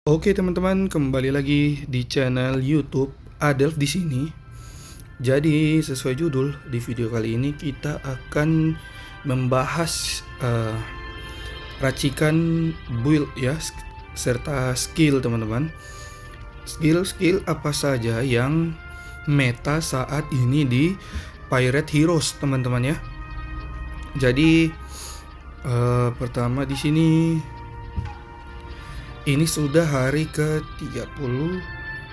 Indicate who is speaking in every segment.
Speaker 1: Oke teman-teman, kembali lagi di channel YouTube Adelf di sini. Jadi sesuai judul, di video kali ini kita akan membahas racikan build ya, serta skill teman-teman. Skill-skill apa saja yang meta saat ini di Pirate Heroes teman-teman ya. Jadi pertama di sini ini sudah hari ke-30.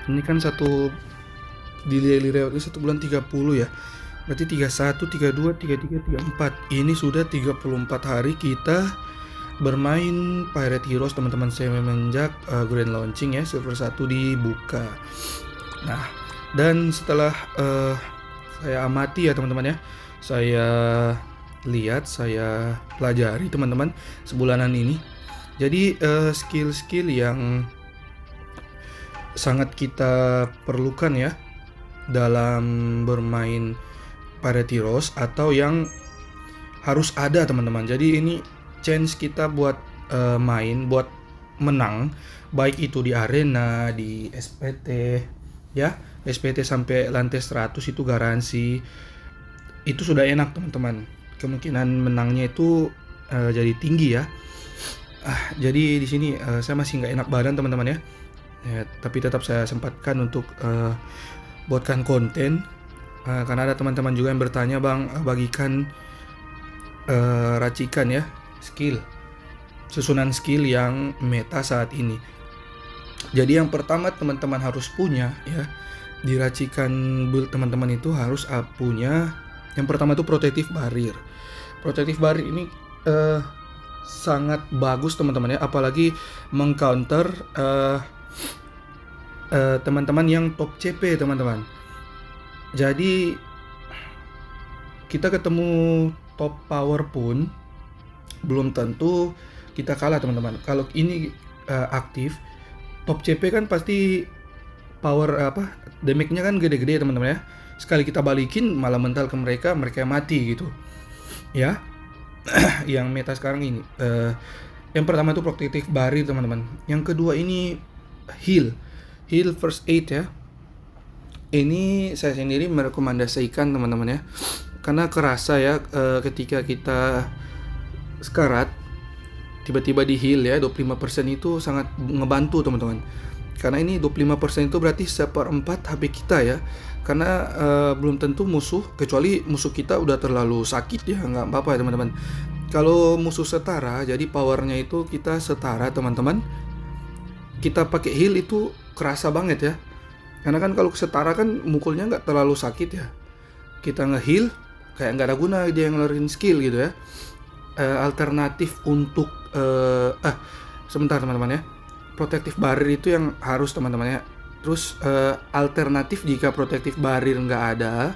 Speaker 1: Ini kan satu di daily reward ini 1 bulan 30 ya. Berarti 31, 32, 33, 34. Ini sudah 34 hari kita bermain Pirate Heroes teman-teman, semenjak grand launching ya, server 1 dibuka. Nah, dan setelah saya amati ya teman-teman ya, saya lihat, saya pelajari teman-teman sebulanan ini. Jadi skill-skill yang sangat kita perlukan ya dalam bermain Pirate Heroes, atau yang harus ada teman-teman. Jadi ini chance kita buat main, buat menang, baik itu di arena, di SPT ya. SPT sampai lantai 100 itu garansi. Itu sudah enak teman-teman. Kemungkinan menangnya itu jadi tinggi ya. Jadi di sini saya masih nggak enak badan teman-teman ya. Tapi tetap saya sempatkan untuk buatkan konten, karena ada teman-teman juga yang bertanya, bang, bagikan racikan ya, skill, susunan skill yang meta saat ini. Jadi yang pertama teman-teman harus punya ya, di racikan build teman-teman itu harus punya. Yang pertama itu protective barrier. Protective barrier ini sangat bagus teman-teman ya, apalagi mengcounter teman-teman yang top CP teman-teman. Jadi kita ketemu top power pun belum tentu kita kalah teman-teman. Kalau ini aktif, top CP kan pasti power damage-nya kan gede-gede teman-teman ya. Sekali kita balikin malah mental ke mereka mati gitu ya. Yang meta sekarang ini yang pertama itu protective barrier teman-teman. Yang kedua ini heal first aid ya. Ini saya sendiri merekomendasikan teman-teman ya, karena kerasa ya ketika kita sekarat tiba-tiba di heal ya 25% itu sangat ngebantu teman-teman. Karena ini 25% itu berarti 1/4 HP kita ya. Karena belum tentu musuh, kecuali musuh kita udah terlalu sakit ya, nggak apa-apa ya teman-teman. Kalau musuh setara, jadi powernya itu kita setara teman-teman, kita pakai heal itu kerasa banget ya. Karena kan kalau setara kan mukulnya nggak terlalu sakit ya. Kita nge-heal kayak nggak ada guna dia ngeluarin skill gitu ya. Alternatif untuk sebentar teman-teman ya, protective barrier itu yang harus teman-teman ya. Terus alternatif jika protective barrier nggak ada,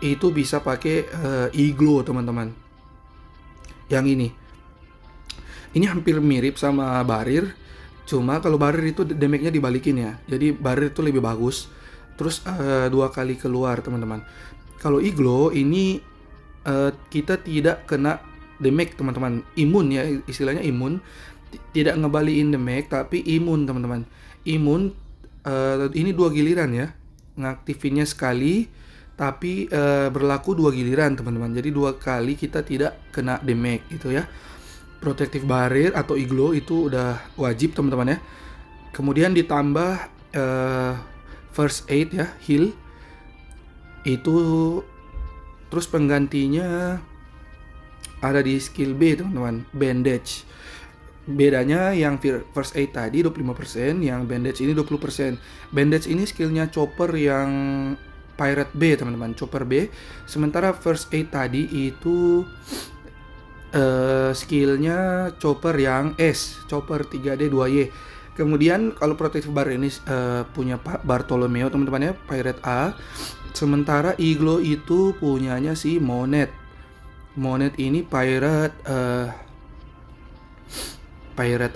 Speaker 1: itu bisa pakai iglo teman-teman. Yang ini hampir mirip sama barrier, cuma kalau barrier itu damage-nya dibalikin ya. Jadi barrier itu lebih bagus. Terus 2 kali keluar teman-teman. Kalau iglo ini kita tidak kena damage teman-teman, imun ya, istilahnya imun. Tidak ngebalikin damage tapi imun teman-teman. Imun ini 2 giliran ya, ngaktifinnya sekali tapi berlaku 2 giliran teman-teman. Jadi 2 kali kita tidak kena damage gitu ya. Protective barrier atau iglo itu udah wajib teman-teman ya. Kemudian ditambah first aid ya, heal itu. Terus penggantinya ada di skill B teman-teman, bandage. Bedanya yang first aid tadi 25%, yang bandage ini 20%. Bandage ini skillnya chopper yang Pirate B teman-teman, chopper B. Sementara first aid tadi itu skillnya chopper yang S, chopper 3D 2Y. Kemudian kalau protective bar ini punya Pak Bartolomeo teman-teman ya, Pirate A. Sementara iglo itu punyanya si Monet. Monet ini Pirate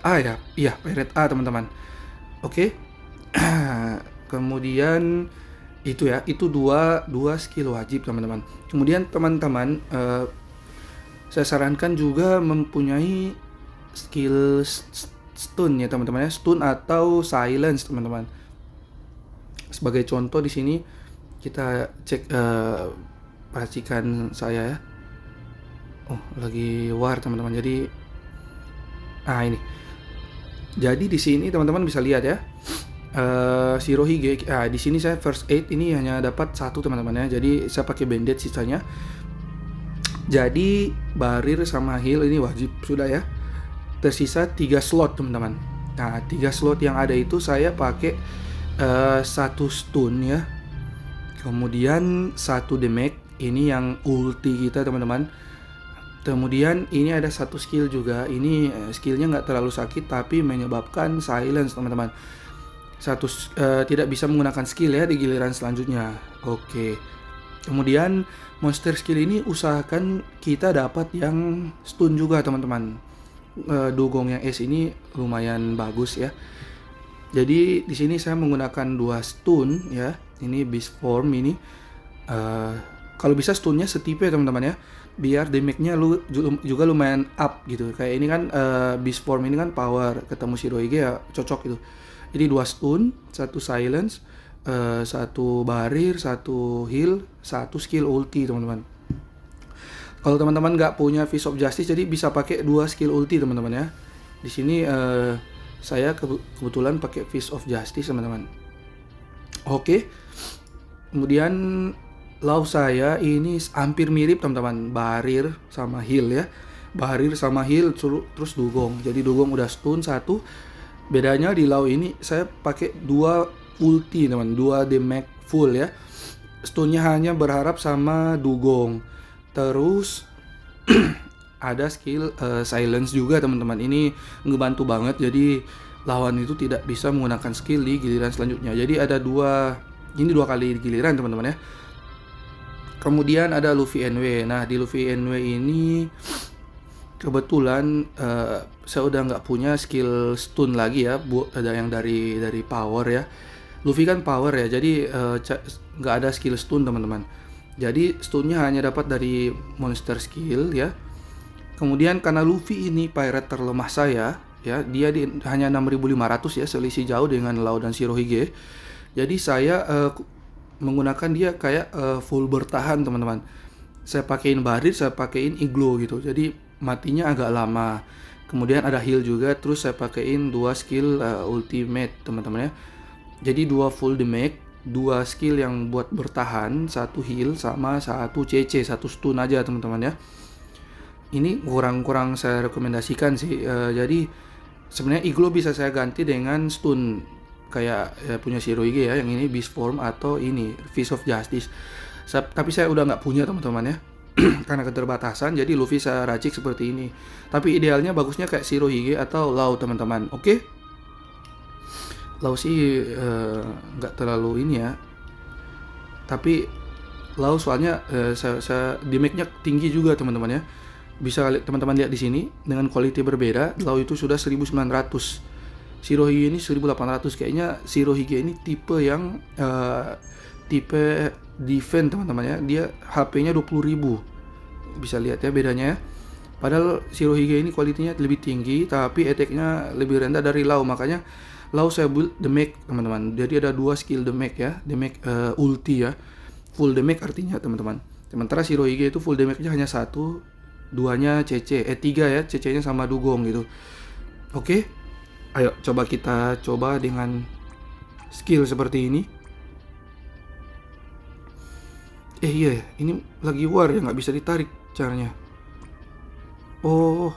Speaker 1: A ya? Iya, Pirate A teman-teman. Oke. Kemudian itu ya, itu dua skill wajib teman-teman. Kemudian teman-teman saya sarankan juga mempunyai skill stun ya teman-teman ya, stun atau silence teman-teman. Sebagai contoh di sini kita cek, perhatikan saya ya. Oh, lagi war teman-teman. Jadi ini. Jadi di sini teman-teman bisa lihat ya. Shirohige, di sini saya first aid ini hanya dapat 1 teman-teman ya. Jadi saya pakai bandage sisanya. Jadi barir sama heal ini wajib sudah ya. Tersisa 3 slot teman-teman. Nah, 3 slot yang ada itu saya pakai 1 stun ya. Kemudian 1 damage, ini yang ulti kita teman-teman. Kemudian ini ada 1 skill juga. Ini skillnya nggak terlalu sakit tapi menyebabkan silence teman-teman. Tidak bisa menggunakan skill ya di giliran selanjutnya. Oke. Kemudian monster skill ini usahakan kita dapat yang stun juga teman-teman. Dugong yang S ini lumayan bagus ya. Jadi di sini saya menggunakan 2 stun ya. Ini beast form ini. Kalau bisa stunnya setipe teman-teman ya. Biar damage-nya juga lumayan up gitu. Kayak ini kan beast form ini kan power, ketemu Shirohige ya cocok gitu. Jadi 2 stun, 1 silence, 1 barir, 1 heal, 1 skill ulti teman-teman. Kalau teman-teman nggak punya Fist of Justice, jadi bisa pakai 2 skill ulti teman-teman ya. Di sini saya kebetulan pakai Fist of Justice teman-teman. Oke. Kemudian law saya ini hampir mirip teman-teman, barir sama heal ya. Barir sama heal terus dugong. Jadi dugong udah stun 1. Bedanya di law ini saya pakai 2 ulti teman, 2 damage full ya. Stunnya hanya berharap sama dugong. Terus ada skill silence juga teman-teman. Ini ngebantu banget. Jadi lawan itu tidak bisa menggunakan skill di giliran selanjutnya. Jadi ada 2 kali giliran teman-teman ya. Kemudian ada Luffy NW. Nah, di Luffy NW ini kebetulan saya udah nggak punya skill stun lagi ya, ada yang dari power ya. Luffy kan power ya, jadi nggak ada skill stun teman-teman. Jadi stunnya hanya dapat dari monster skill ya. Kemudian karena Luffy ini pirate terlemah saya ya, dia hanya 6.500 ya, selisih jauh dengan Law dan Shirohige. Jadi saya menggunakan dia kayak full bertahan teman-teman. Saya pakein barir, saya pakein iglo gitu. Jadi matinya agak lama. Kemudian ada heal juga, terus saya pakein 2 skill ultimate teman-teman ya. Jadi 2 full damage, 2 skill yang buat bertahan, 1 heal sama 1 CC, 1 stun aja teman-teman ya. Ini kurang saya rekomendasikan sih. Jadi sebenarnya iglo bisa saya ganti dengan stun kayak punya Shirohige ya, yang ini beast form atau ini Fist of Justice. Tapi saya udah nggak punya teman-teman ya. Karena keterbatasan, jadi Luffy saya racik seperti ini. Tapi idealnya bagusnya kayak Shirohige atau Law teman-teman. Oke? Law sih nggak terlalu ini ya. Tapi Law soalnya saya damage-nya tinggi juga teman-teman ya. Bisa teman-teman lihat di sini dengan quality berbeda. Law itu sudah 1900. Shirohige ini 1800. Kayaknya Shirohige ini tipe yang tipe defense teman-teman ya. Dia HP-nya 20.000. Bisa lihat ya bedanya ya. Padahal Shirohige ini kualitinya lebih tinggi tapi attack-nya lebih rendah dari Law. Makanya Law saya build damage teman-teman. Jadi ada 2 skill damage ya. Damage ulti ya. Full damage artinya teman-teman. Sementara Shirohige itu full damage-nya hanya 1, 2-nya CC. 3 ya. CC-nya sama dugong gitu. Oke. Ayo kita coba dengan skill seperti ini. Iya, ini lagi war ya, nggak bisa ditarik caranya. Oh,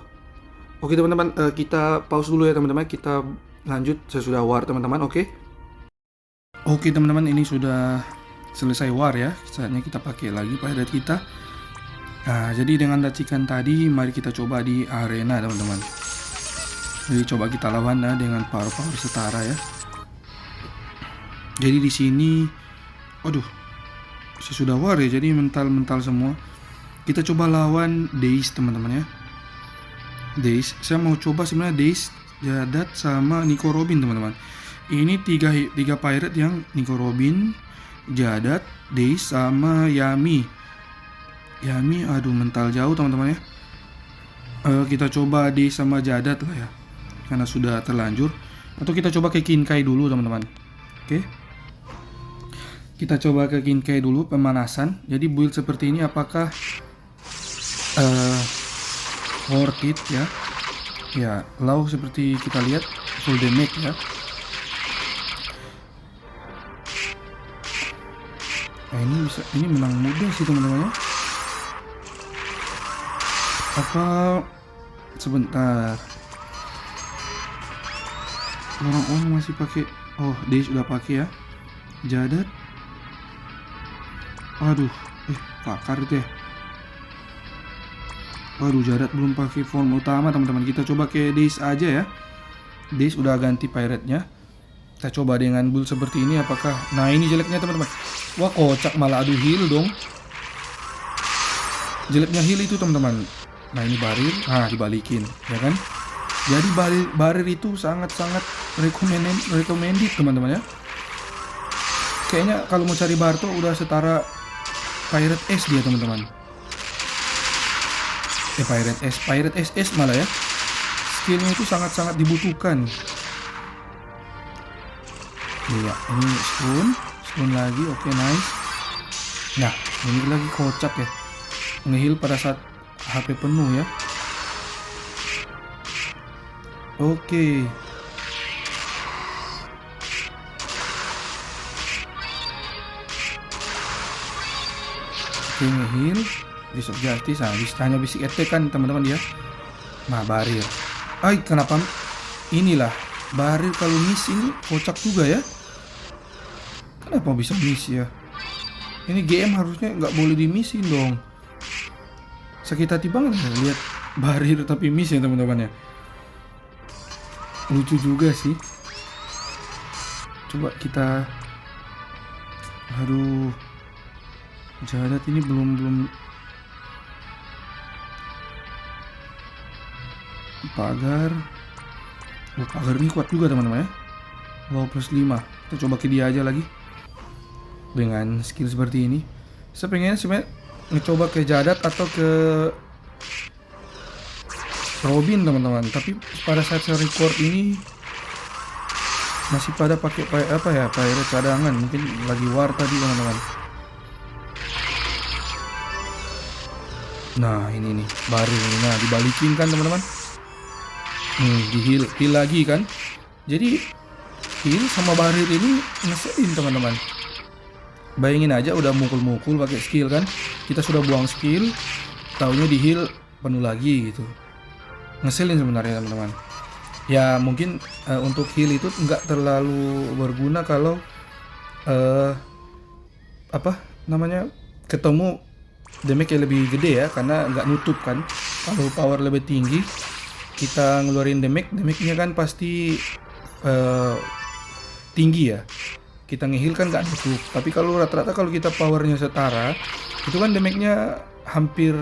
Speaker 1: oke teman-teman, kita pause dulu ya teman-teman. Kita lanjut sesudah war teman-teman, oke? Oke teman-teman, ini sudah selesai war ya. Saatnya kita pakai lagi pirate kita. Nah, jadi dengan racikan tadi, mari kita coba di arena teman-teman. Jadi coba kita lawan dengan power setara ya. Jadi di sini, aduh, sesudah war ya, jadi mental semua. Kita coba lawan Daze teman-teman ya. Daze, saya mau coba sebenarnya Daze, Jadat sama Nico Robin teman-teman. Ini tiga pirate yang Nico Robin, Jadat, Daze sama Yami. Yami, aduh mental jauh teman-teman ya. Kita coba Daze sama Jadat lah ya. karena sudah terlanjur. Atau kita coba ke Kinkai dulu teman-teman. Oke. Kita coba ke Kinkai dulu pemanasan. Jadi build seperti ini apakah worth it ya? Ya, low seperti kita lihat full damage ya. Nah, ini menang mudah sih teman-teman ya. Apa sebentar. Orang masih pakai. Oh, dia sudah pakai ya. Jadat. Aduh, pakar itu ya. Waduh, Jadat belum pakai form utama teman-teman. Kita coba ke Daze aja ya. Daze udah ganti pirate-nya. Kita coba dengan build seperti ini apakah. Nah, ini jeleknya teman-teman. Wah, kocak malah adu heal dong. Jeleknya heal itu teman-teman. Nah, ini barir. Nah, dibalikin, ya kan? Jadi barir itu sangat-sangat recommended teman-teman ya. Kayaknya kalau mau cari Barto udah setara Pirate S dia teman-teman. Pirate SS malah ya. Skillnya itu sangat-sangat dibutuhkan. Iya, ini stun lagi, oke nice. Nah, ini lagi kocak ya. Nge-heal pada saat HP penuh ya. Oke. Oke, nge-heal. Disok Justice, hanya basic attack kan teman-teman dia. Nah, barir. Kenapa? Inilah barir kalau miss ini kocak juga ya. Kenapa bisa miss ya? Ini GM harusnya nggak boleh di-missin dong. Sakit hati banget lihat barir tapi miss ya teman-teman ya. Lucu juga sih. Coba kita. Aduh, Jadat ini belum pagar. Pagar ini kuat juga teman-teman ya. Low plus 5. Kita coba ke dia aja lagi. Dengan skill seperti ini. Saya pengennya sebenarnya ngecoba ke Jadat atau ke Robin teman-teman, tapi pada saat saya record ini masih pada pakai pirate cadangan, mungkin lagi war tadi teman-teman. Nah, ini nih barir, nah dibalikin kan teman-teman. Di heal lagi kan. Jadi heal sama barir ini ngeselin teman-teman. Bayangin aja udah mukul-mukul pakai skill kan. Kita sudah buang skill, taunya di heal penuh lagi gitu. Ngeselin sebenarnya teman-teman. Ya mungkin untuk heal itu nggak terlalu berguna kalau ketemu damage yang lebih gede ya, karena nggak nutup kan. Kalau power lebih tinggi kita ngeluarin damage-nya kan pasti tinggi ya. Kita nge-heal kan nggak nutup. Tapi kalau rata-rata kalau kita powernya setara, itu kan damage-nya hampir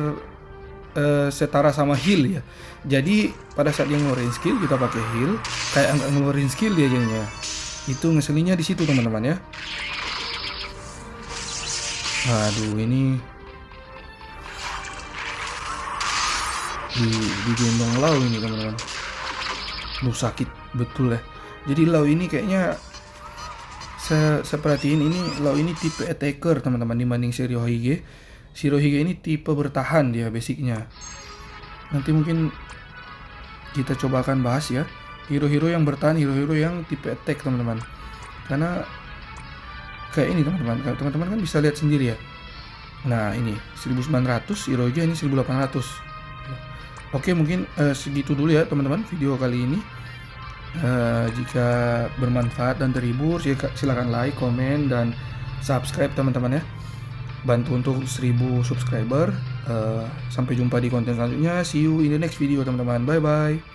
Speaker 1: setara sama heal ya. Jadi pada saat dia ngeluarin skill kita pakai heal, kayak nggak ngeluarin skill dia jadinya. Itu ngeselinnya di situ teman-teman ya. Aduh, ini digendong Lau ini teman-teman. Sakit betul ya. Jadi Lau ini kayaknya saya perhatiin ini Lau ini tipe attacker teman-teman dibanding Shirohige. Shirohige ini tipe bertahan dia basicnya. Nanti mungkin kita coba akan bahas ya hero-hero yang bertahan, hero-hero yang tipe attack teman-teman. Karena kayak ini teman-teman kan bisa lihat sendiri ya. Nah, ini 1900, Shirohige ini 1800. Oke, mungkin segitu dulu ya teman-teman video kali ini. Jika bermanfaat dan terhibur, silakan like, komen, dan subscribe teman-teman ya. Bantu untuk 1000 subscriber. Sampai jumpa di konten selanjutnya. See you in the next video teman-teman. Bye bye.